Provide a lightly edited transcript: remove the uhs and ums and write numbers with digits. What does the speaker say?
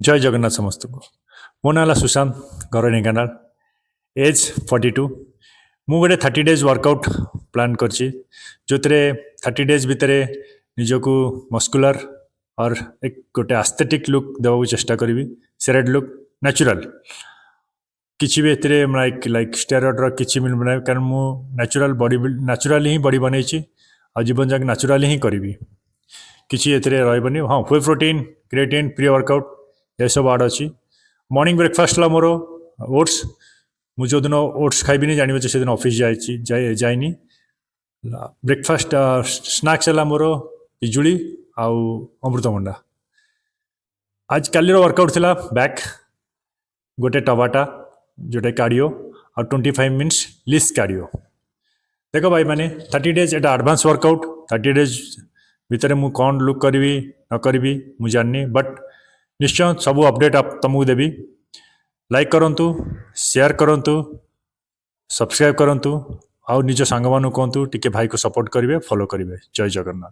जय जगन्नाथ समस्त को मो ना सुशांत घर ढेंकानाल एज 42 मु गोटे 30 डेज वर्कआउट प्लान करची जो 30 डेज भितर निजक मस्कुलर और एक गोटे एस्थेटिक लुक देवा चेष्टा करी सेरेड लुक नेचुरल किसी भी एते लाइक स्टेरॉइड किसी मिल ना कारण मु नेचुरल बॉडी नेचुरली ही बॉडी बनई आ जीवन जाक नेचुरली ही करी किसी एते रही हाँ whey protein creatine pre workout ये सब आड अच्छी मॉर्निंग ब्रेकफास्ट ला मोर ओट्स मुझे जो दिन ओट्स खाइबी जानवे से दिन ऑफिस जाइनी ब्रेकफास्ट स्नैक्स है मोर पिजुली आउ अमृतभंडा आज काली वर्कआउट थिला बैक गोटे टबाटा जोटा कार्डियो और 25 मिनट्स लिस्ट कार्डियो देख भाई मैंने 30 डेज एटा एडवांस वर्कआउट 30 डेज भितर मु कौन लुक करी न करी मुझे जाननी बट निश्चय सब अपडेट आप तुमको देवी लाइक करंतु शेयर करंतु सब्सक्राइब करंतु आउ निज सांग मानु कहतु टिके भाई को सपोर्ट करेंगे फॉलो करेंगे जय जगन्नाथ।